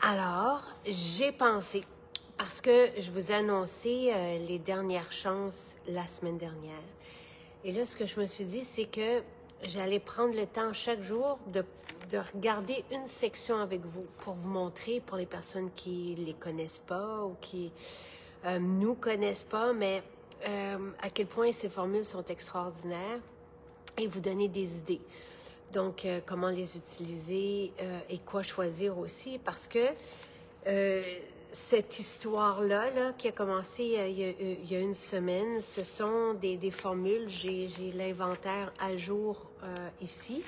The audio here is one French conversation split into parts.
Alors, j'ai pensé, parce que je vous ai annoncé les dernières chances la semaine dernière. Et là, ce que je me suis dit, c'est que j'allais prendre le temps chaque jour de regarder une section avec vous pour vous montrer, pour les personnes qui ne les connaissent pas ou qui nous connaissent pas, mais à quel point ces formules sont extraordinaires et vous donner des idées. Donc, comment les utiliser et quoi choisir aussi, parce que cette histoire-là, là, qui a commencé il y a une semaine, ce sont des formules, j'ai l'inventaire à jour ici,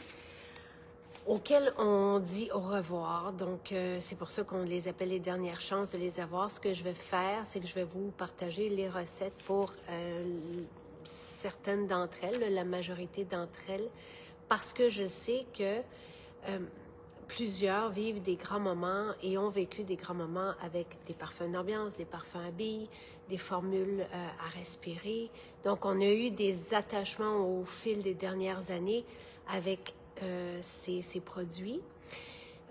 auxquelles on dit au revoir. Donc, c'est pour ça qu'on les appelle les dernières chances de les avoir. Ce que je vais faire, c'est que je vais vous partager les recettes pour certaines d'entre elles, la majorité d'entre elles, parce que je sais que plusieurs vivent des grands moments et ont vécu des grands moments avec des parfums d'ambiance, des parfums à billes, des formules à respirer. Donc, on a eu des attachements au fil des dernières années avec ces produits.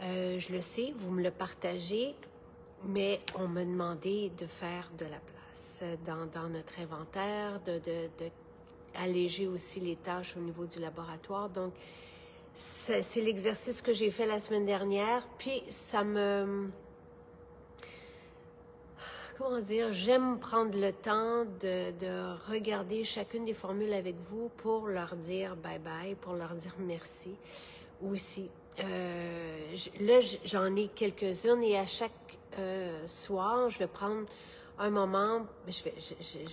Je le sais, vous me le partagez, mais on m'a demandé de faire de la place dans notre inventaire, de alléger aussi les tâches au niveau du laboratoire. Donc, c'est l'exercice que j'ai fait la semaine dernière, puis ça me... Comment dire? J'aime prendre le temps de regarder chacune des formules avec vous pour leur dire bye-bye, pour leur dire merci aussi. Là, j'en ai quelques-unes et à chaque soir, je vais prendre un moment, je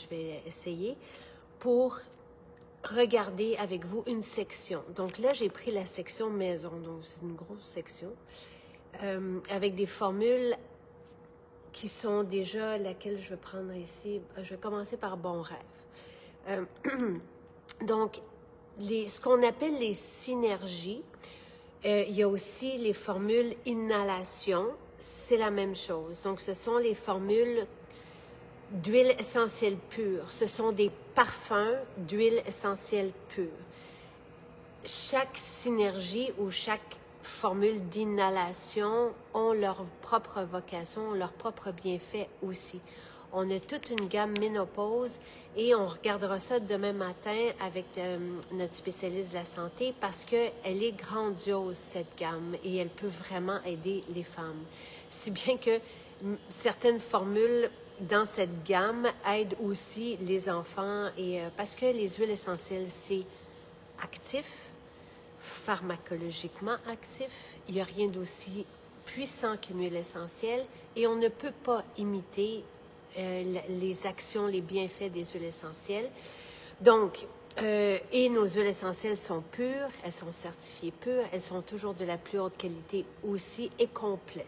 vais essayer pour regarder avec vous une section. Donc là, j'ai pris la section maison, donc c'est une grosse section, avec des formules qui sont déjà laquelle je vais prendre ici. Je vais commencer par Bon Rêve. Donc, ce qu'on appelle les synergies, il y a aussi les formules inhalation, c'est la même chose. Donc, ce sont les formules d'huile essentielle pure. Ce sont des parfums d'huile essentielle pure. Chaque synergie ou chaque formule d'inhalation ont leur propre vocation, leur propre bienfait aussi. On a toute une gamme ménopause et on regardera ça demain matin avec notre spécialiste de la santé parce qu'elle est grandiose, cette gamme, et elle peut vraiment aider les femmes. Si bien que certaines formules dans cette gamme aident aussi les enfants et parce que les huiles essentielles, c'est actif, pharmacologiquement actif. Il n'y a rien d'aussi puissant qu'une huile essentielle et on ne peut pas imiter les actions, les bienfaits des huiles essentielles. Donc, et nos huiles essentielles sont pures, elles sont certifiées pures, elles sont toujours de la plus haute qualité aussi et complètes.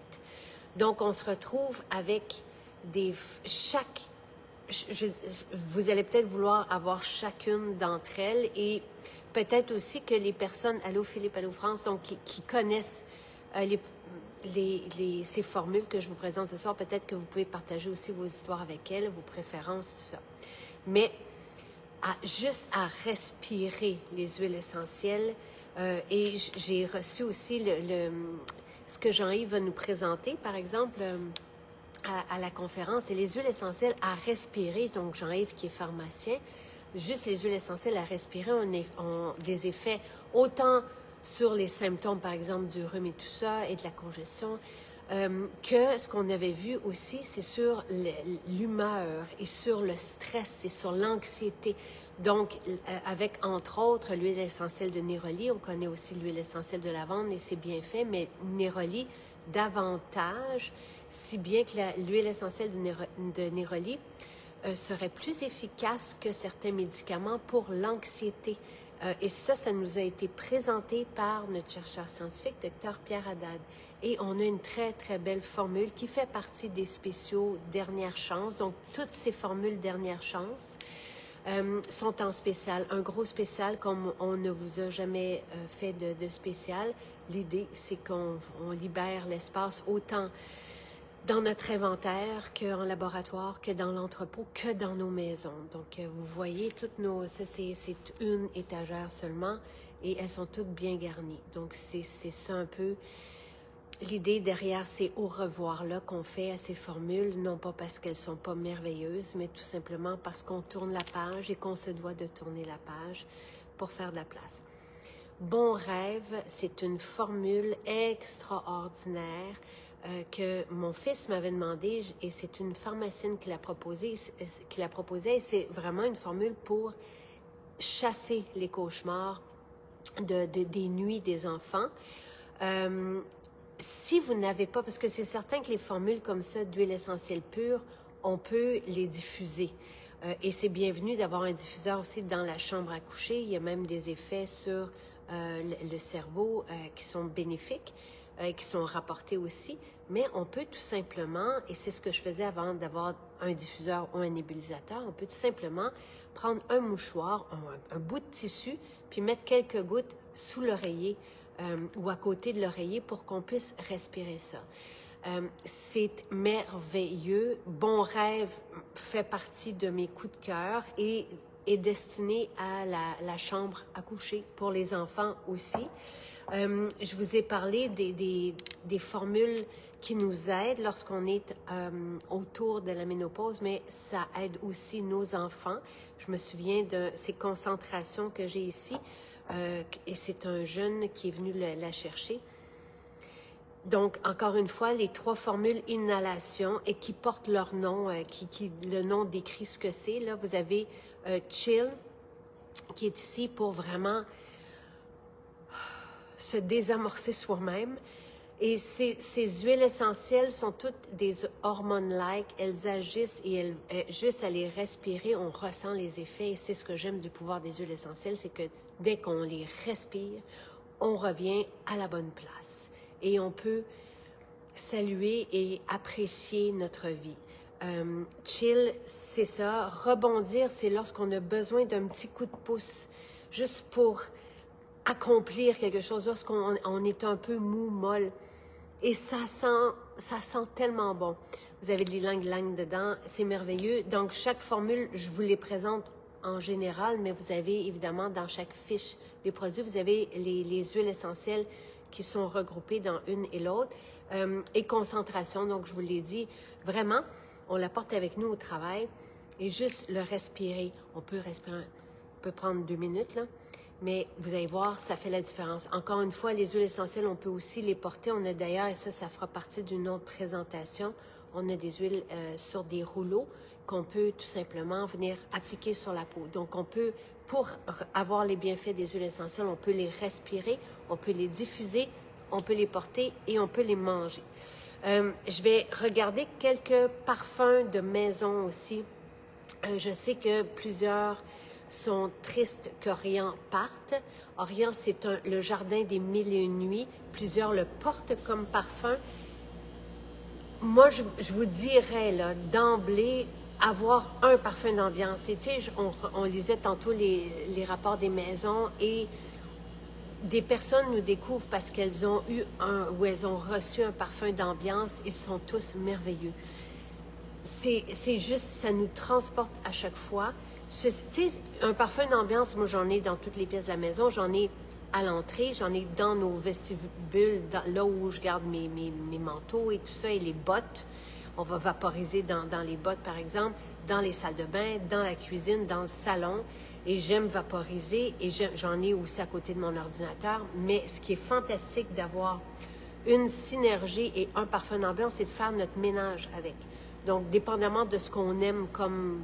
Donc, on se retrouve avec vous allez peut-être vouloir avoir chacune d'entre elles et peut-être aussi que les personnes, allô Philippe, allô France, donc qui connaissent ces formules que je vous présente ce soir, peut-être que vous pouvez partager aussi vos histoires avec elles, vos préférences, tout ça. Mais juste à respirer les huiles essentielles, et j'ai reçu aussi ce que Jean-Yves va nous présenter, par exemple, à la conférence, c'est les huiles essentielles à respirer. Donc, Jean-Yves, qui est pharmacien, juste les huiles essentielles à respirer ont des effets autant sur les symptômes, par exemple, du rhume et tout ça, et de la congestion, que ce qu'on avait vu aussi, c'est sur l'humeur et sur le stress et sur l'anxiété. Donc, avec, entre autres, l'huile essentielle de Néroli, on connaît aussi l'huile essentielle de lavande et c'est bien fait, mais Néroli, davantage, si bien que l'huile essentielle de Néroli serait plus efficace que certains médicaments pour l'anxiété. Et ça nous a été présenté par notre chercheur scientifique, Dr Pierre Haddad. Et on a une très, très belle formule qui fait partie des spéciaux Dernière Chance. Donc, toutes ces formules Dernière Chance sont en spécial, un gros spécial comme on ne vous a jamais fait de spécial. L'idée, c'est qu'on libère l'espace autant dans notre inventaire qu'en laboratoire, que dans l'entrepôt, que dans nos maisons. Donc, vous voyez, toutes c'est une étagère seulement et elles sont toutes bien garnies. Donc, c'est ça un peu l'idée derrière ces au revoir-là qu'on fait à ces formules, non pas parce qu'elles sont pas merveilleuses, mais tout simplement parce qu'on tourne la page et qu'on se doit de tourner la page pour faire de la place. Bon rêve, c'est une formule extraordinaire que mon fils m'avait demandé et c'est une pharmacienne qui l'a proposée et c'est vraiment une formule pour chasser les cauchemars des nuits des enfants. Si vous n'avez pas, parce que c'est certain que les formules comme ça d'huile essentielle pure, on peut les diffuser. Et c'est bienvenu d'avoir un diffuseur aussi dans la chambre à coucher. Il y a même des effets sur le cerveau qui sont bénéfiques, qui sont rapportés aussi. Mais on peut tout simplement, et c'est ce que je faisais avant d'avoir un diffuseur ou un nébulisateur, on peut tout simplement prendre un mouchoir, un bout de tissu, puis mettre quelques gouttes sous l'oreiller ou à côté de l'oreiller pour qu'on puisse respirer ça. C'est merveilleux. Bon rêve fait partie de mes coups de cœur et est destiné à la chambre à coucher pour les enfants aussi. Je vous ai parlé des formules qui nous aident lorsqu'on est autour de la ménopause, mais ça aide aussi nos enfants. Je me souviens de ces concentrations que j'ai ici, et c'est un jeune qui est venu la chercher. Donc, encore une fois, les 3 formules inhalation et qui portent leur nom, le nom décrit ce que c'est. Là, vous avez Chill, qui est ici pour vraiment se désamorcer soi-même. Et ces huiles essentielles sont toutes des hormones-like. Elles agissent et juste à les respirer, on ressent les effets. Et c'est ce que j'aime du pouvoir des huiles essentielles, c'est que dès qu'on les respire, on revient à la bonne place. Et on peut saluer et apprécier notre vie. Chill, c'est ça. Rebondir, c'est lorsqu'on a besoin d'un petit coup de pouce, juste pour accomplir quelque chose, lorsqu'on est un peu mou, molle. Et ça sent tellement bon. Vous avez de l'ylang-ylang dedans, c'est merveilleux. Donc, chaque formule, je vous les présente en général, mais vous avez évidemment dans chaque fiche des produits, vous avez les huiles essentielles qui sont regroupées dans une et l'autre. Et concentration, donc je vous l'ai dit, vraiment, on la porte avec nous au travail et juste le respirer. On peut respirer, on peut prendre 2 minutes, là. Mais vous allez voir, ça fait la différence. Encore une fois, les huiles essentielles, on peut aussi les porter. On a d'ailleurs, et ça fera partie d'une autre présentation, on a des huiles sur des rouleaux qu'on peut tout simplement venir appliquer sur la peau. Donc, on peut, pour avoir les bienfaits des huiles essentielles, on peut les respirer, on peut les diffuser, on peut les porter et on peut les manger. Je vais regarder quelques parfums de maison aussi. Je sais que plusieurs sont tristes qu'Orient parte. Orient, c'est le jardin des 1001 nuits. Plusieurs le portent comme parfum. Moi, je vous dirais, là, d'emblée, avoir un parfum d'ambiance. Et tu sais, on lisait tantôt les rapports des maisons et des personnes nous découvrent parce qu'elles ont eu ou elles ont reçu un parfum d'ambiance. Ils sont tous merveilleux. C'est juste, ça nous transporte à chaque fois. Tu sais, un parfum d'ambiance, moi j'en ai dans toutes les pièces de la maison, j'en ai à l'entrée, j'en ai dans nos vestibules, là où je garde mes manteaux et tout ça, et les bottes. On va vaporiser dans les bottes, par exemple, dans les salles de bain, dans la cuisine, dans le salon. Et j'aime vaporiser, et j'en ai aussi à côté de mon ordinateur. Mais ce qui est fantastique d'avoir une synergie et un parfum d'ambiance, c'est de faire notre ménage avec. Donc, dépendamment de ce qu'on aime comme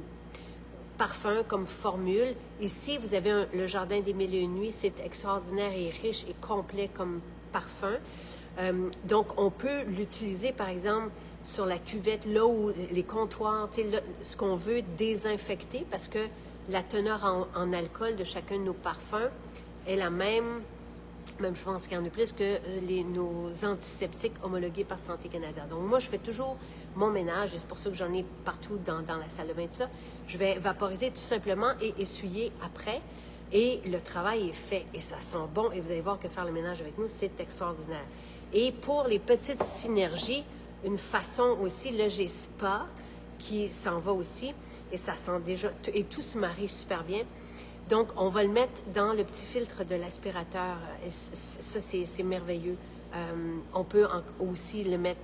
parfum, comme formule. Ici, vous avez le Jardin des 1001 nuits. C'est extraordinaire et riche et complet comme parfum. Donc, on peut l'utiliser, par exemple, sur la cuvette, là où les comptoirs, là, ce qu'on veut désinfecter, parce que la teneur en alcool de chacun de nos parfums est la même je pense qu'il y en a plus que nos antiseptiques homologués par Santé Canada. Donc, moi, je fais toujours mon ménage, et c'est pour ça que j'en ai partout dans la salle de bain, tout ça. Je vais vaporiser tout simplement et essuyer après, et le travail est fait, et ça sent bon, et vous allez voir que faire le ménage avec nous, c'est extraordinaire. Et pour les petites synergies, une façon aussi, là, j'ai Spa, qui s'en va aussi, et ça sent déjà, et tout se marie super bien. Donc, on va le mettre dans le petit filtre de l'aspirateur. Ça, c'est merveilleux. On peut aussi le mettre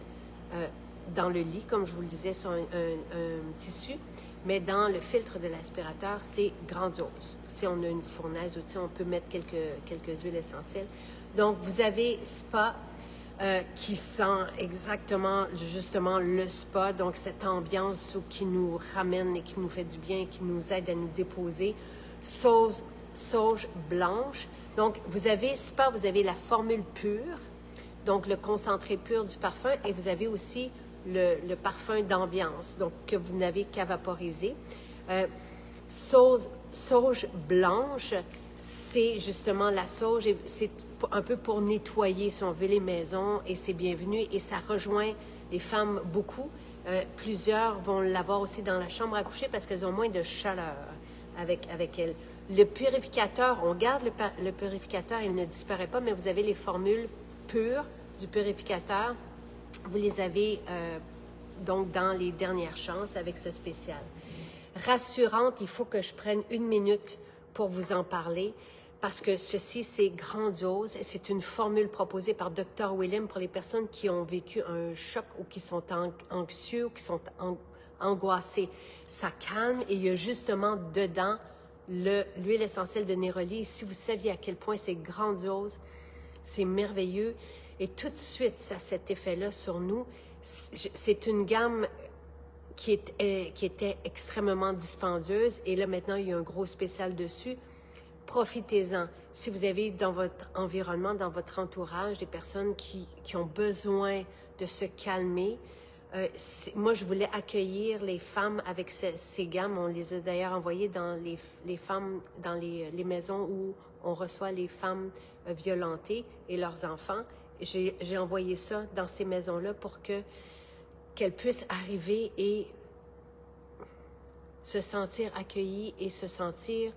dans le lit, comme je vous le disais, sur un tissu, mais dans le filtre de l'aspirateur, c'est grandiose. Si on a une fournaise ou on peut mettre quelques huiles essentielles. Donc, vous avez spa qui sent exactement, justement, le spa. Donc, cette ambiance qui nous ramène et qui nous fait du bien, qui nous aide à nous déposer. Sauge blanche. Donc, vous avez spa, vous avez la formule pure, donc le concentré pur du parfum, et vous avez aussi le parfum d'ambiance, donc que vous n'avez qu'à vaporiser. Sauge blanche, c'est justement la sauge, c'est un peu pour nettoyer, si on veut, les maisons, et c'est bienvenu, et ça rejoint les femmes beaucoup. Plusieurs vont l'avoir aussi dans la chambre à coucher parce qu'elles ont moins de chaleur avec elles. Le purificateur, on garde le purificateur, il ne disparaît pas, mais vous avez les formules pures du purificateur. Vous les avez donc dans les dernières chances avec ce spécial. Rassurante, il faut que je prenne 1 minute pour vous en parler parce que ceci, c'est grandiose. C'est une formule proposée par Dr. Willem pour les personnes qui ont vécu un choc ou qui sont anxieux ou qui sont angoissées. Ça calme et il y a justement dedans l'huile essentielle de Néroli. Si vous saviez à quel point c'est grandiose, c'est merveilleux. Et tout de suite, ça a cet effet-là sur nous. C'est une gamme qui était extrêmement dispendieuse. Et là, maintenant, il y a un gros spécial dessus. Profitez-en. Si vous avez dans votre environnement, dans votre entourage, des personnes qui ont besoin de se calmer, moi, je voulais accueillir les femmes avec ces gammes. On les a d'ailleurs envoyées dans les femmes, dans les maisons où on reçoit les femmes violentées et leurs enfants. J'ai envoyé ça dans ces maisons-là pour qu'elles puissent arriver et se sentir accueillies et se sentir...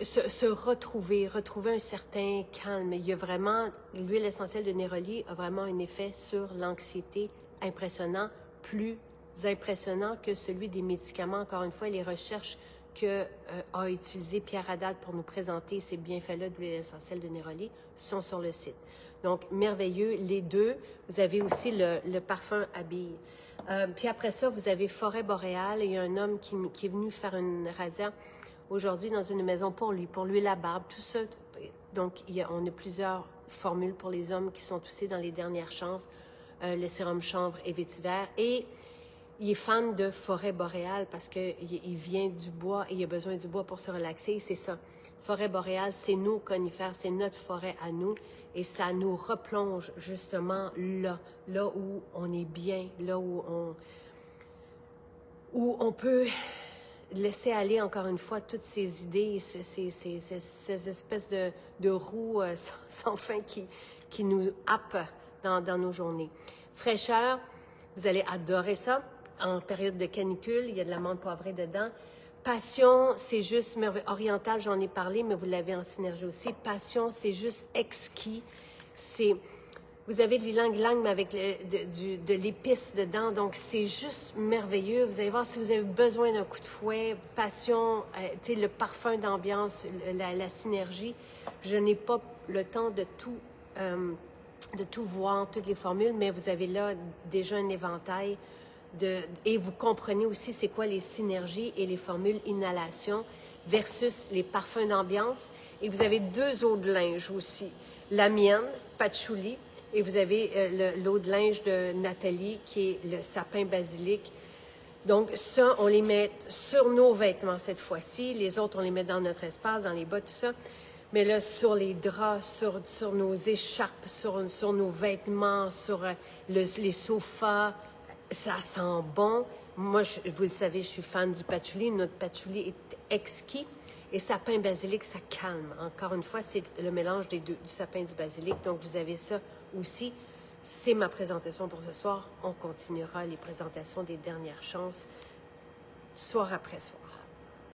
se retrouver un certain calme. Il y a vraiment, l'huile essentielle de Néroli a vraiment un effet sur l'anxiété impressionnant, plus impressionnant que celui des médicaments. Encore une fois, les recherches a utilisé Pierre Haddad pour nous présenter ces bienfaits-là de l'huile essentielle de Néroli sont sur le site. Donc, merveilleux, les deux. Vous avez aussi le parfum Habille. Puis après ça, vous avez Forêt boréale. Il y a un homme qui est venu faire une razzia aujourd'hui dans une maison pour lui la barbe, tout ça. Donc, on a plusieurs formules pour les hommes qui sont aussi dans les dernières chances. Le sérum chanvre et vétiver. Et il est fan de Forêt boréale parce qu'il vient du bois et il a besoin du bois pour se relaxer. C'est ça. Forêt boréale, c'est nos conifères, c'est notre forêt à nous. Et ça nous replonge justement là où on est bien, là où on peut laisser aller encore une fois toutes ces idées, ces espèces de roues sans fin qui nous happent dans nos journées. Fraîcheur, vous allez adorer ça. En période de canicule, il y a de l'amande poivrée dedans. Passion, c'est juste merveilleux. Oriental, j'en ai parlé, mais vous l'avez en synergie aussi. Passion, c'est juste exquis. Vous avez de l'ylang-ylang, mais avec de l'épice dedans, donc c'est juste merveilleux. Vous allez voir, si vous avez besoin d'un coup de fouet, passion, le parfum d'ambiance, la synergie, je n'ai pas le temps de tout voir, toutes les formules, mais vous avez là déjà un éventail et vous comprenez aussi c'est quoi les synergies et les formules inhalation versus les parfums d'ambiance. Et vous avez 2 eaux de linge aussi. La mienne, patchouli, et vous avez l'eau de linge de Nathalie qui est le sapin basilic. Donc ça, on les met sur nos vêtements cette fois-ci. Les autres, on les met dans notre espace, dans les bas, tout ça. Mais là, sur les draps, sur nos écharpes, sur nos vêtements, sur les sofas, ça sent bon. Moi, vous le savez, je suis fan du patchouli. Notre patchouli est exquis. Et sapin basilic, ça calme. Encore une fois, c'est le mélange des deux, du sapin et du basilic. Donc, vous avez ça aussi. C'est ma présentation pour ce soir. On continuera les présentations des dernières chances, soir après soir.